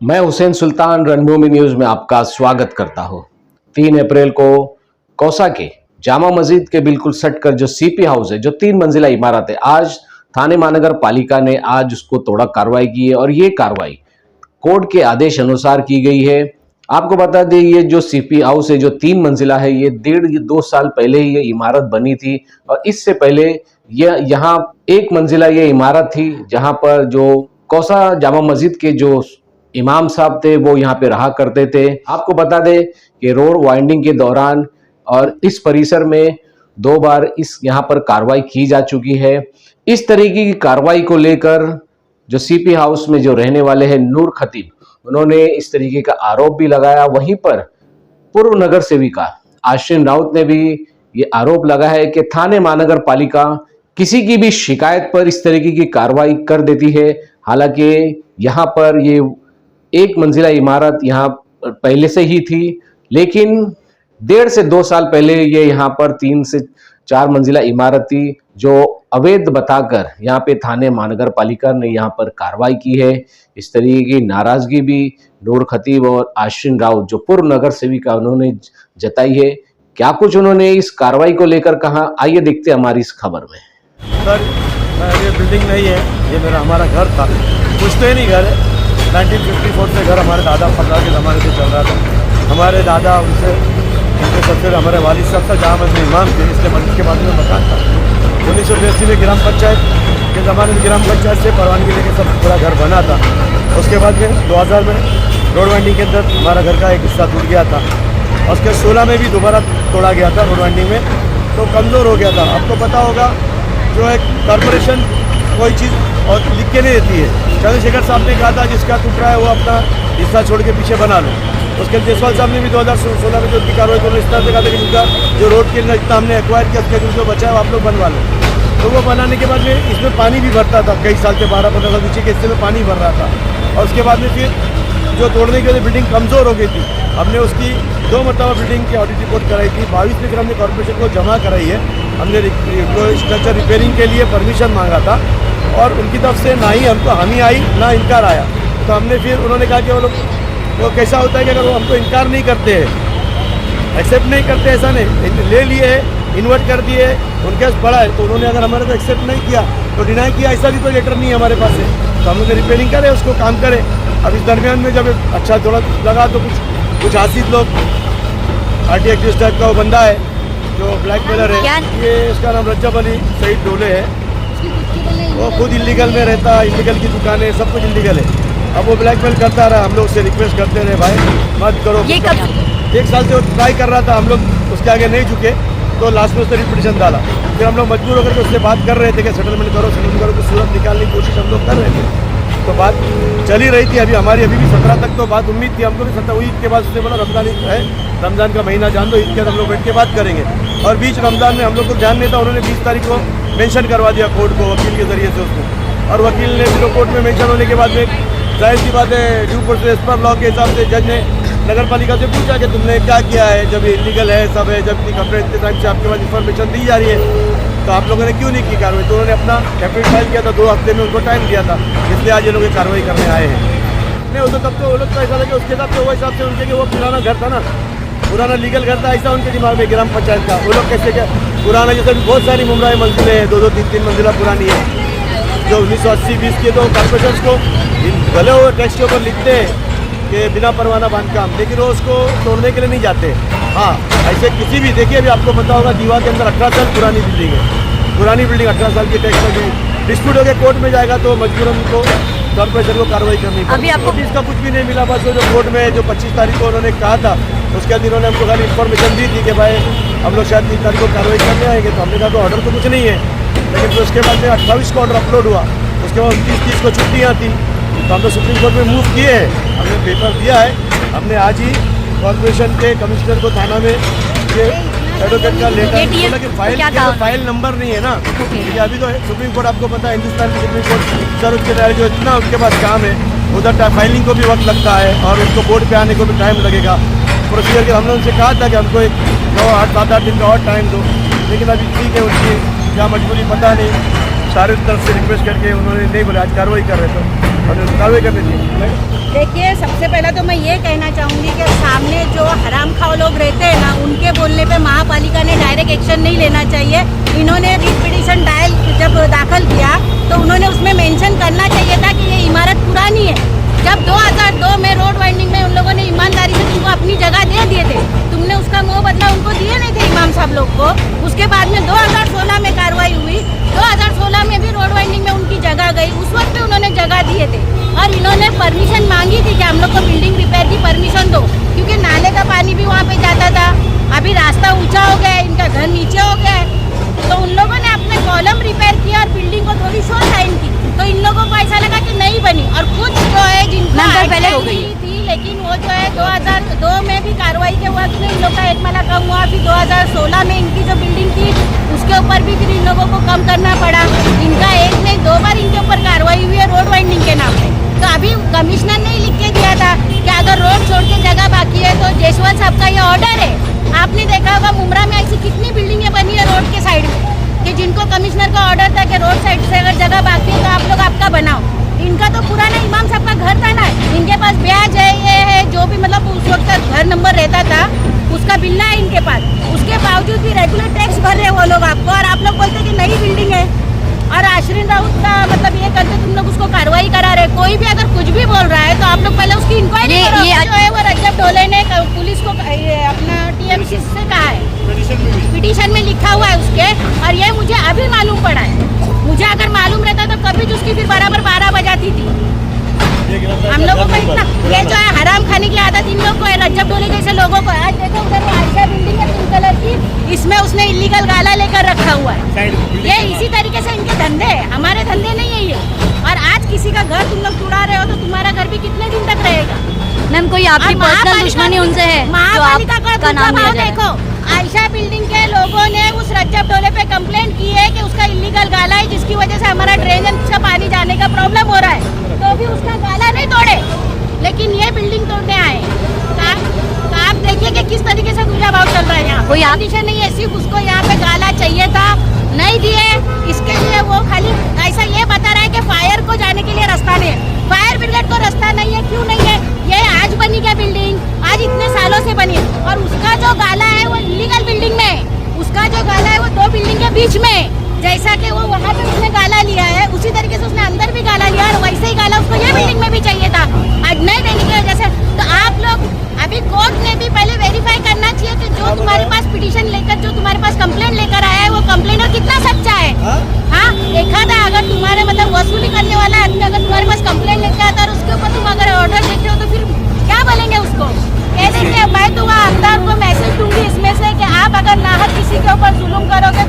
मैं हुसैन सुल्तान रणभूमि न्यूज में आपका स्वागत करता हूं। 3 अप्रैल को कौसा के जामा मस्जिद के बिल्कुल सटकर जो सीपी हाउस है, जो 3 मंजिला इमारत है, आज थाने महानगर पालिका ने आज उसको तोड़ा कार्रवाई की है और ये कार्रवाई कोर्ट के आदेश अनुसार की गई है। आपको बता दें, ये जो सीपी हाउस है, जो 3 मंजिला है, ये 1.5-2 साल पहले ही ये इमारत बनी थी और इससे पहले यह यहाँ 1 मंजिला ये इमारत थी, जहां पर जो कौसा जामा मस्जिद के जो इमाम साहब थे वो यहाँ पे रहा करते थे। आपको बता दें कि रोड वाइंडिंग के दौरान और इस परिसर में 2 बार इस यहाँ पर कार्रवाई की जा चुकी है। इस तरीके की कार्रवाई को लेकर जो सीपी हाउस में जो रहने वाले हैं नूर खतीब, उन्होंने इस तरीके का आरोप भी लगाया। वहीं पर पूर्व नगर सेविका आश्विन राउत ने भी ये आरोप लगाया है कि थाने महानगर पालिका किसी की भी शिकायत पर इस तरीके की कार्रवाई कर देती है। हालांकि यहाँ पर ये 1 मंजिला इमारत यहाँ पहले से ही थी, लेकिन 1.5 से 2 साल पहले ये यहाँ पर 3 से 4 मंजिला इमारत थी, जो अवैध बताकर यहाँ पे थाने महानगर पालिका ने यहाँ पर कार्रवाई की है। इस तरीके की नाराजगी भी नूर खतीब और आश्विन राउत, जो पूर्व नगर सेविका, उन्होंने जताई है। क्या कुछ उन्होंने इस कार्रवाई को लेकर कहा, आइए देखते हैं हमारी इस खबर में। सर, ये बिल्डिंग नहीं है, ये हमारा घर था। कुछ तो नहीं घर है। 1954 से घर हमारे दादा पकड़ा के ज़माने से चल रहा था। हमारे दादा उनके सबसे हमारे वालिद साहब था जहाँ में इमाम थे, इसलिए मंदिर के बाद में मकान था। 1982 में ग्राम पंचायत के ज़माने में ग्राम पंचायत से परवानगी लेके सब पूरा घर बना था। उसके बाद में 2000 में रोड वाइंडिंग के अंदर हमारा घर का एक हिस्सा टूट गया था। और उसके 16 में भी दोबारा तोड़ा गया था रोड वाइंडिंग में, तो कमज़ोर हो गया था। आपको पता होगा, जो एक कॉरपोरेशन कोई चीज़ और लिख के नहीं देती है। चंद्रशेखर साहब ने कहा था जिसका टूट रहा है वो अपना हिस्सा छोड़ के पीछे बना लो। उसके जायसवाल साहब ने भी 2016 में जो उनकी कार्रवाई को इस तरह से कहा था कि उनका जो रोड के जितना हमने एक्वायर किया उसके जो बचा है वो आप लोग बनवा लो। तो वो बनाने के बाद में इसमें पानी भी भरता था, कई साल के 12-15 साल नीचे के हिस्से में पानी भर रहा था। और उसके बाद में फिर जो तोड़ने के लिए बिल्डिंग कमज़ोर हो गई थी, हमने उसकी 2 मरतबा बिल्डिंग की ऑडिट रिपोर्ट कराई थी। 22 में फिर हमने कॉर्पोरेशन को जमा कराई है। हमने स्ट्रक्चर रिपेयरिंग के लिए परमिशन मांगा था और उनकी तरफ से ना ही हमको हामी आई ना इनकार आया। तो हमने फिर उन्होंने कहा कि वो लोग, वो कैसा होता है कि अगर वो हमको इनकार नहीं करते हैं, एक्सेप्ट नहीं करते, ऐसा नहीं, ले लिए है, इन्वर्ट कर दिए, उनके पास पड़ा है, तो उन्होंने अगर हमारे को एक्सेप्ट नहीं किया तो डिनाई किया, ऐसा भी कोई लेटर नहीं है हमारे पास है। तो हम लोग रिपेयरिंग करें, उसको काम करें। अब इस दरमियान में जब अच्छा थोड़ा लगा तो कुछ हासिल लोग आरटी एक्टिविस्ट टाइप का वो बंदा है जो ब्लैक मेलर है, ये इसका नाम रज्जब अली सईद डोले है। वो खुद इलीगल में रहता, इलीगल की दुकानें, सब कुछ इलीगल है। अब वो ब्लैकमेल करता रहा, हम लोग उससे रिक्वेस्ट करते रहे, भाई मत करो। 1 साल से वो ट्राई कर रहा था, हम लोग उसके आगे नहीं झुके, तो लास्ट में उसने रिपिटिशन डाला। फिर हम लोग मजबूर होकर के उससे बात कर रहे थे कि सेटलमेंट करो, तो सूरत निकालने की कोशिश हम लोग कर रहे थे। तो बात चल ही रही थी। अभी भी 17 तक तो बात उम्मीद थी हमको भी। 17 ईद के बाद उसने बोला रमज़ान है, रमज़ान का महीना जान दो, ईद के बाद हम लोग बैठ के बात करेंगे। और बीच रमज़ान में हम लोग को ध्यान नहीं था, उन्होंने 20 तारीख को मेंशन करवा दिया कोर्ट को, वकील के जरिए से उसको। और वकील ने फिर कोर्ट में मेंशन होने के बाद में जाहिर सी बात है, ड्यू प्रोसेस पर लॉ के हिसाब से जज ने नगर पालिका से पूछा कि तुमने क्या किया है, जब ये इलीगल है, सब है, जब कंप्लेंट इतने टाइम से आपके पास इन्फॉर्मेशन दी जा रही है, तो आप लोगों ने क्यों नहीं की कार्रवाई। तो उन्होंने अपना एफआईआर फाइल किया था, 2 हफ्ते में उनको टाइम दिया था, इसलिए आज ये लोग कार्रवाई करने आए हैं। नहीं, वो तो तब तो वो लोग का ऐसा था कि उसके हिसाब से वो हिसाब से उनके कि वो पुराना घर था ना, पुराना लीगल घर था, ऐसा उनके दिमाग में ग्राम पंचायत का। वो लोग कैसे क्या पुराना, जैसे बहुत सारी मुमराई मंजिलें हैं, 2-2, 3-3 मंजिला पुरानी है, जो 1980-20 के, तो कॉर्पोरेशन को भले वो टैक्स के ऊपर लिखते हैं कि बिना परवाना बांधकाम, लेकिन वो उसको तोड़ने के लिए नहीं जाते। हाँ, ऐसे किसी भी, देखिए अभी आपको पता होगा दीवार के अंदर 18 साल पुरानी बिल्डिंग है, पुरानी बिल्डिंग 18 साल की टैक्स में भी डिस्प्यूट होकर कोर्ट में जाएगा तो मजबूरन उनको कॉर्पोरेशन को कार्रवाई करनी पड़ेगी। अभी इसका कुछ भी नहीं मिला, बस जो कोर्ट में जो 25 तारीख को उन्होंने कहा था, उसके बाद इन्होंने हमको खाली इन्फॉर्मेशन दी थी कि भाई हम लोग शायद 3 तारीख को कार्रवाई करने आएंगे। तो हमने कहा तो ऑर्डर तो कुछ नहीं है, लेकिन फिर उसके बाद में 28 को ऑर्डर अपलोड हुआ, उसके बाद 29-30 को छुट्टियाँ थी, तो हम लोग सुप्रीम कोर्ट में मूव किए हैं, हमने पेपर दिया है। हमने आज ही कॉर्पोरेशन के कमिश्नर को थाना में ये एडवोकेट का लेटर बोला कि फाइल नंबर नहीं है ना, क्योंकि अभी तो सुप्रीम कोर्ट आपको पता है, हिंदुस्तान की सुप्रीम कोर्ट सर उसके जो इतना उसके पास काम है, उधर फाइलिंग को भी वक्त लगता है और उसको बोर्ड पे आने को भी टाइम लगेगा। प्रोसीजर के हमने उनसे कहा था कि हमको एक 9-8 दिन का और टाइम दो, लेकिन अभी ठीक है, उनकी क्या मजबूरी पता नहीं, सारे तरफ से रिक्वेस्ट करके उन्होंने नहीं बोला, आज कार्रवाई कर रहे थे और कार्रवाई करनी थी। देखिए, सबसे पहले तो मैं ये कहना चाहूँगी कि सामने जो हराम खाओ लोग रहते हैं ना, उनके बोलने पे महापालिका ने डायरेक्ट एक्शन नहीं लेना चाहिए। इन्होंने रिट पिटीशन जब दाखिल किया तो उन्होंने उसमें मेंशन करना चाहिए था कि ये इमारत पुरानी है। जब 2002 में रोड वाइंडिंग में उन लोगों ने ईमानदारी से तुमको अपनी जगह दे दिए थे, तुमने उसका मोह बदला उनको दिए नहीं थे इमाम साहब लोग को। उसके बाद में 2016 में कार्रवाई हुई, 2016 में भी रोड वाइंडिंग में उनकी जगह गई, उस वक्त भी उन्होंने जगह दिए थे और इन्होंने परमिशन मांगी थी कि हम लोग को बिल्डिंग रिपेयर की परमिशन दो, क्योंकि नाले का पानी भी वहाँ पे जाता था। अभी रास्ता ऊंचा हो गया है, इनका घर नीचे हो गया है, तो उन लोगों ने अपने कॉलम रिपेयर किया और बिल्डिंग को थोड़ी शॉर्ट लाइन की, तो इन लोगों को ऐसा लगा कि नहीं बनी। और कुछ जो है जिनको पहले हो गई थी, लेकिन वो जो है 2002 में भी कार्रवाई के वक्त में इन लोग का एक माला कम हुआ। फिर 2016 में इनकी जो बिल्डिंग थी उसके ऊपर भी फिर इन लोगों को कम करना पड़ा। इनका एक नहीं 2 बार इनके ऊपर कार्रवाई हुई है रोड वाइंडिंग के नाम पे। तो अभी कमिश्नर ने लिख के दिया था कि अगर रोड छोड़ के जगह बाकी है तो जयसवाल साहब का ये ऑर्डर है। आपने देखा होगा मुमरा में ऐसी कितनी बिल्डिंगें बनी है रोड के साइड में, कि जिनको कमिश्नर का ऑर्डर था कि रोड साइड से अगर जगह बाकी है तो आप लोग आपका बनाओ। इनका तो पुराना इमाम साहब का घर था ना, इनके पास ब्याज है, ये है, जो भी मतलब उस वक्त घर नंबर रहता था उसका बिल्ला है इनके पास। उसके बावजूद भी रेगुलर टैक्स भर रहे वो लोग आपको, और आप लोग बोलते कि नई बिल्डिंग है। और आश्रिन राउत का मतलब ये करके तुम लोग उसको कार्रवाई करा रहे। कोई भी अगर कुछ भी बोल रहा है तो आप लोग पहले उसकी इंक्वायरी करो। ये जो है वो रजब डोले ने पुलिस को अपना टीएमसी से कहा है, पिटीशन में लिखा हुआ है उसके, और ये मुझे अभी मालूम पड़ा है। मुझे अगर मालूम रहता तो कभी तो उसकी फिर बराबर 12 बजाती थी। हम लोगों को इतना ये जो है हराम खाने की आदत इन लोग को है, रजब डोले जैसे लोगों को। आज देखो उधर आयशा बिल्डिंग है पिंक कलर की, इसमें उसने इलीगल गाला लेकर रखा हुआ है। ये इसी तरीके से इनके धंधे है, हमारे धंधे नहीं है ये। और आज किसी का घर तुम लोग तुड़ा रहे हो तो तुम्हारा घर भी कितने दिन तक रहेगा? मैम कोई आपकी पर्सनल दुश्मनी उनसे है जो आपका नाम लिया जाए? देखो, आयशा बिल्डिंग के लोगों ने उस रजब डोले पे कंप्लेंट की है कि उसका इलीगल गाला है, जिसकी वजह से हमारा ड्रेनेज का पानी जाने का प्रॉब्लम हो रहा है। तो भी उसका गाला नहीं तोड़े, लेकिन ये बिल्डिंग तोड़ने आए। तो आप देखिए कि किस तरीके से दूसरा भाव चल रहा है यहाँ। कोई आदिशन नहीं है, सिर्फ उसको यहाँ पे गाला चाहिए था, नहीं दिए। इसके लिए वो खाली ऐसा ये बता रहा है कि फायर को जाने के लिए रास्ता नहीं है। फायर ब्रिगेड को रास्ता नहीं है, क्यों नहीं है? ये आज बनी क्या बिल्डिंग? आज इतने सालों से बनी है। और उसका जो गाला है वो इलीगल बिल्डिंग में है। उसका जो गाला है वो 2 बिल्डिंग के बीच में है। जैसा कि वो वहाँ पे उसने गाला लिया है, उसी तरीके से उसने अंदर भी गाला लिया, और वैसे ही गाला उसको ये बिल्डिंग में भी चाहिए था। आज नहीं देने की वजह से तो आप लोग अभी कोर्ट ने भी पहले वेरीफाई करना चाहिए कि जो तुम्हारे पास पिटीशन लेकर, जो तुम्हारे पास कंप्लेंट लेकर आया है, वो कंप्लेनर कितना सच्चा है। हाँ, देखा था अगर तुम्हारे मतलब वसूली करने वाला आदमी अगर तुम्हारे पास कंप्लेंट लेकर आता और उसके ऊपर तुम अगर ऑर्डर देते हो तो फिर क्या बोलेंगे उसको? कह देंगे मैं तो वहाँ अंदर को मैसेज दूंगी इसमें से कि आप अगर नाहक किसी के ऊपर जुल्म करोगे